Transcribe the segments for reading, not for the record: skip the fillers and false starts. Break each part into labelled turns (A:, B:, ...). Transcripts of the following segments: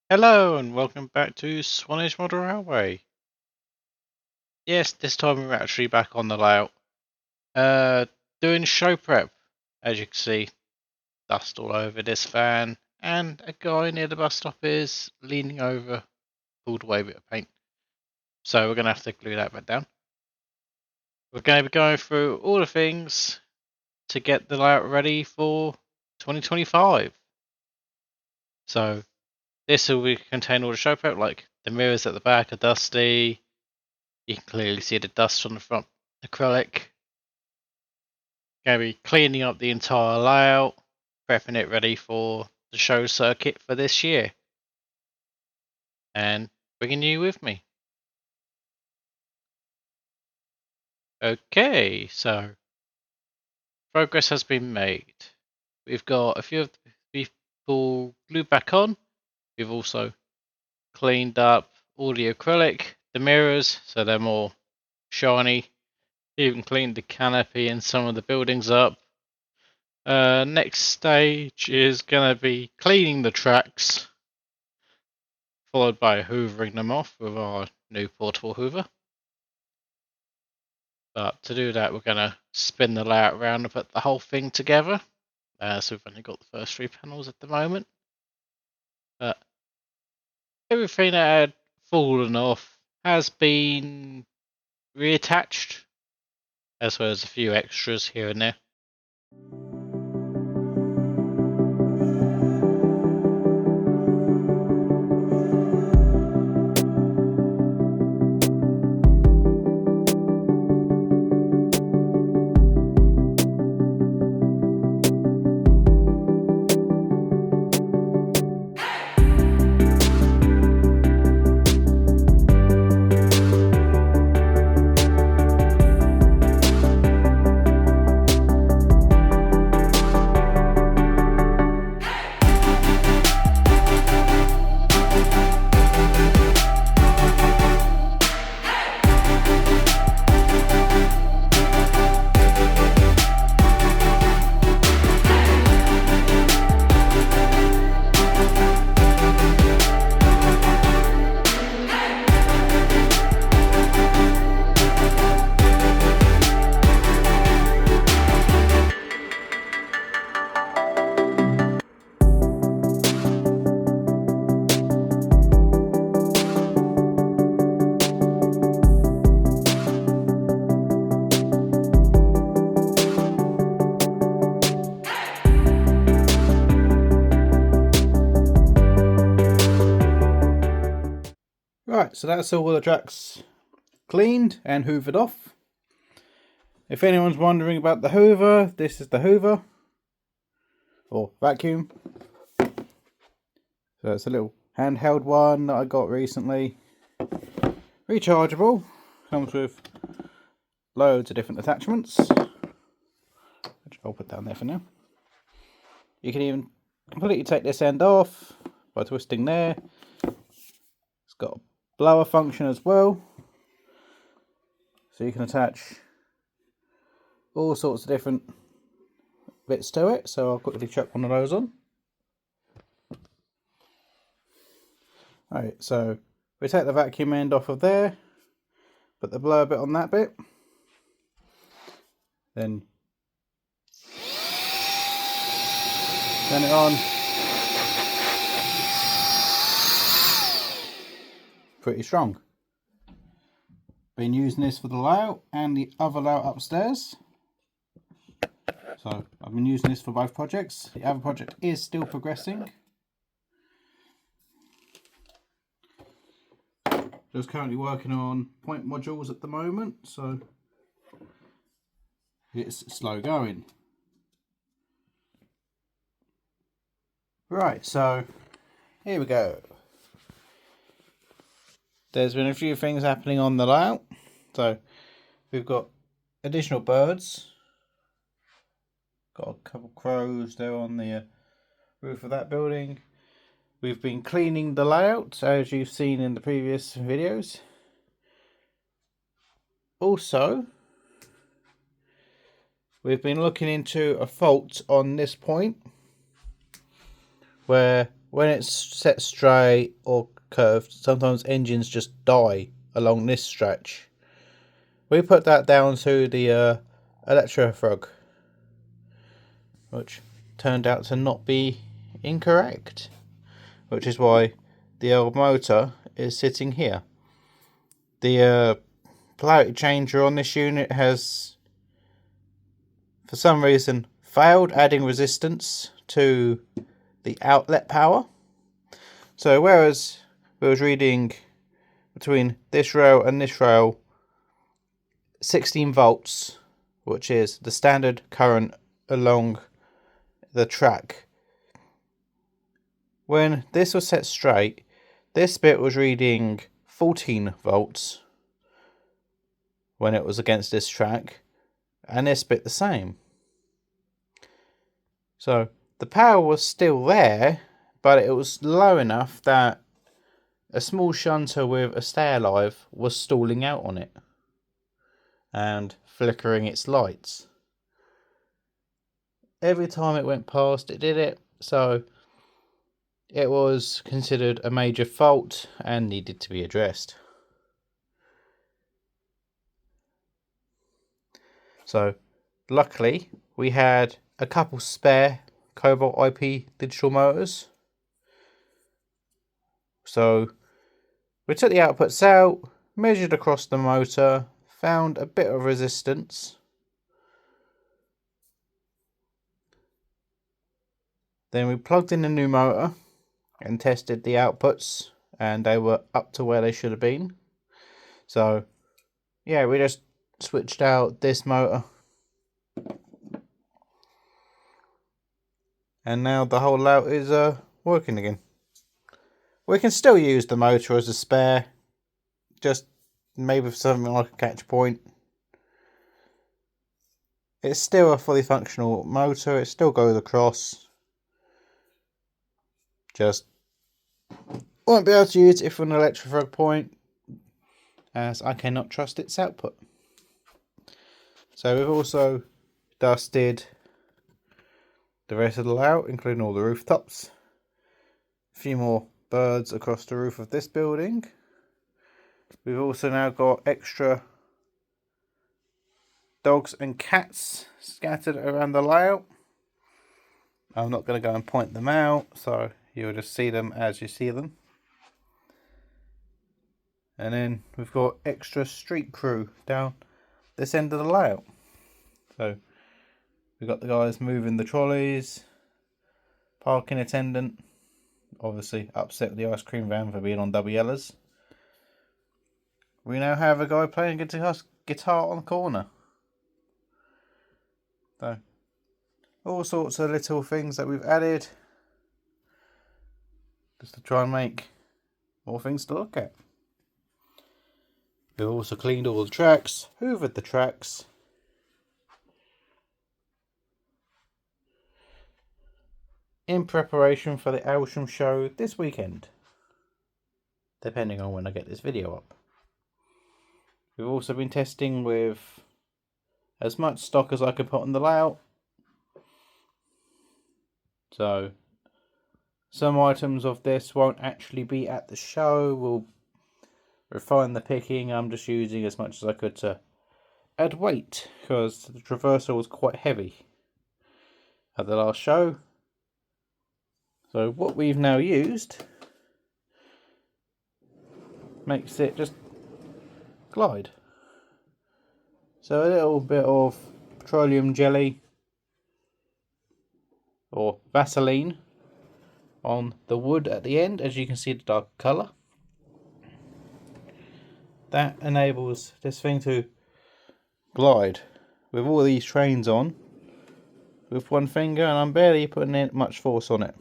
A: Hello and welcome back to Swanage Model Railway. Yes, this time we're actually back on the layout. Doing show prep. As you can see, dust all over this van, and a guy near the bus stop is leaning over, pulled away a bit of paint. So we're going to have to glue that back down. We're going to be going through all the things to get the layout ready for 2025. So this will contain all the show prep, like the mirrors at the back are dusty. You can clearly see the dust on the front acrylic. Going to be cleaning up the entire layout, prepping it ready for the show circuit for this year, and bringing you with me. Okay, so progress has been made. We've got a few of the people glued back on. We've also cleaned up all the acrylic, the mirrors, so they're more shiny. Even cleaned the canopy and some of the buildings up. Next stage is going to be cleaning the tracks, followed by hoovering them off with our new portable hoover. But to do that, we're going to spin the layout around and put the whole thing together. So we've only got the first 3 panels at the moment. But everything that had fallen off has been reattached, as well as a few extras here and there. Right, so that's all the tracks cleaned and hoovered off. If anyone's wondering about the hoover, this is the hoover, or vacuum. So it's a little handheld one that I got recently. Rechargeable, comes with loads of different attachments, which I'll put down there for now. You can even completely take this end off by twisting there. It's got a blower function as well, so you can attach all sorts of different bits to it. So I'll quickly chuck one of those on. Alright, so we take the vacuum end off of there, put the blower bit on that bit, then turn it on. Pretty strong. Been using this for the layout and the other layout upstairs. So I've been using this for both projects. The other project is still progressing. Just currently working on point modules at the moment, so it's slow going. Right, so here we go. There's been a few things happening on the layout. So we've got additional birds. Got a couple crows there on the roof of that building. We've been cleaning the layout, as you've seen in the previous videos. Also, we've been looking into a fault on this point, where
B: when it's set straight or curved, sometimes engines just die along this stretch. We put that down to the electrofrog, which turned out to not be incorrect, which is why the old motor is sitting here. The polarity changer on this unit has, for some reason, failed adding resistance to the outlet power. So whereas we was reading between this rail and this rail 16 volts, which is the standard current along the track, when this was set straight, this bit was reading 14 volts when it was against this track, and this bit the same. So the power was still there, but it was low enough that a small shunter with a stay alive was stalling out on it and flickering its lights. Every time it went past, it did it, so it was considered a major fault and needed to be addressed. So luckily we had a couple spare Cobalt IP digital motors. So we took the outputs out, measured across the motor, found a bit of resistance. Then we plugged in a new motor and tested the outputs, and they were up to where they should have been. So yeah, we just switched out this motor, and now the whole layout is working again. We can still use the motor as a spare, just maybe for something like a catch point. It's still a fully functional motor, it still goes across. Just won't be able to use it for an electrofrog point, as I cannot trust its output. So we've also dusted the rest of the layout, including all the rooftops. A few more birds across the roof of this building. We've also now got extra dogs and cats scattered around the layout. I'm not going to go and point them out, so you'll just see them as you see them. And then we've got extra street crew down this end of the layout. So we've got the guys moving the trolleys, parking attendant, obviously upset with the ice cream van for being on double yellers. We now have a guy playing guitar on the corner. So all sorts of little things that we've added just to try and make more things to look at. We've also cleaned all the tracks, hoovered the tracks, in preparation for the Aylsham show this weekend, depending on when I get this video up. We've also been testing with as much stock as I could put on the layout. So some items of this won't actually be at the show. We'll refine the picking. I'm just using as much as I could to add weight, because the traversal was quite heavy at the last show. So what we've now used makes it just glide. So a little bit of petroleum jelly or Vaseline on the wood at the end, as you can see the dark colour. That enables this thing to glide with all these trains on with one finger, and I'm barely putting in much force on it.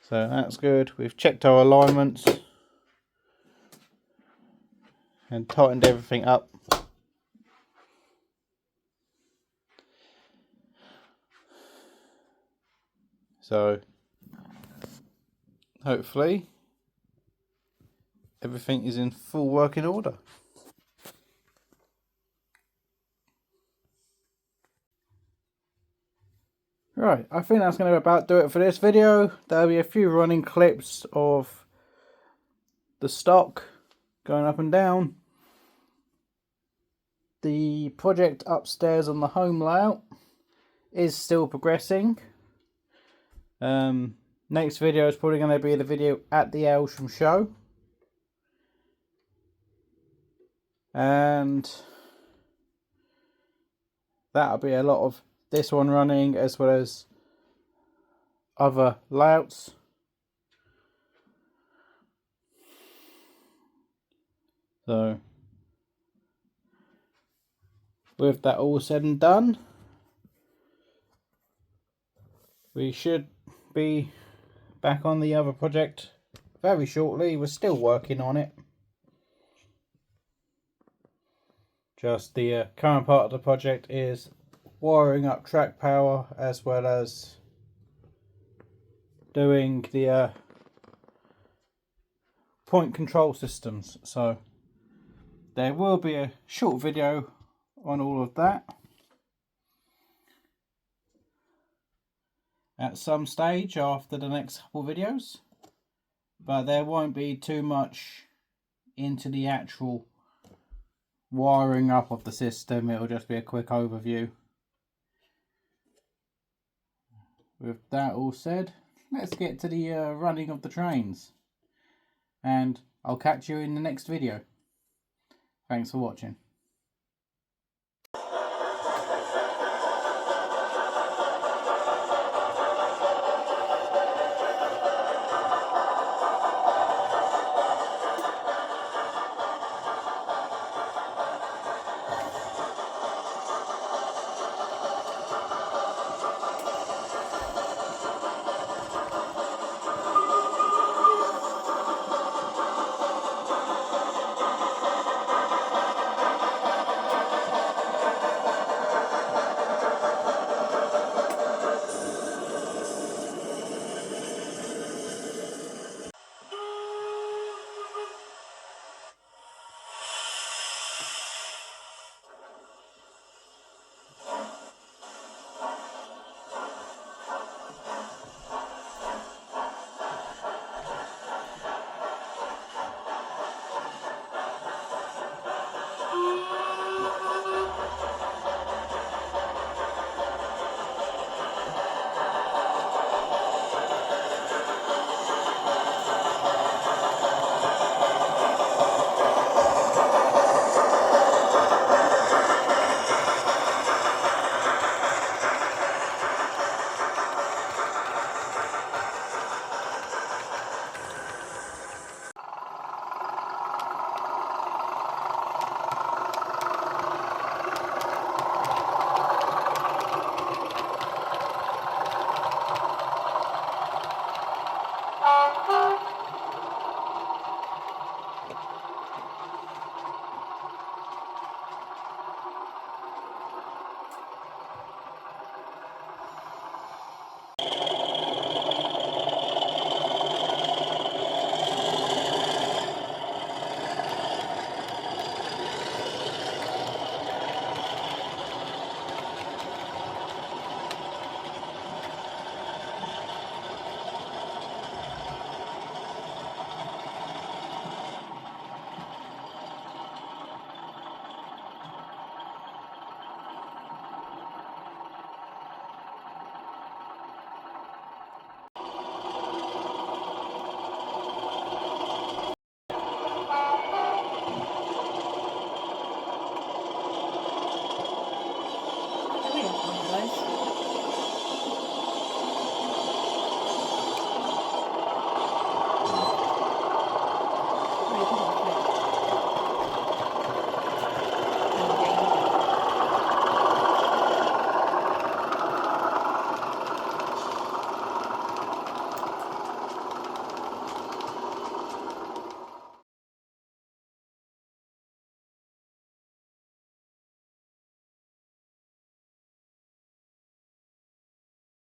B: So that's good. We've checked our alignments and tightened everything up. So hopefully everything is in full working order. Right, I think that's going to about do it for this video. There'll be a few running clips of the stock going up and down. The project upstairs on the home layout is still progressing. Next video is probably going to be the video at the Aylsham show. And that'll be a lot of this one running as well as other layouts. So with that all said and done, we should be back on the other project very shortly. We're still working on it. Just the current part of the project is wiring up track power as well as doing the point control systems. So there will be a short video on all of that at some stage after the next couple videos, but there won't be too much into the actual wiring up of the system. It'll just be a quick overview. With that all said, let's get to the running of the trains, and I'll catch you in the next video. Thanks for watching.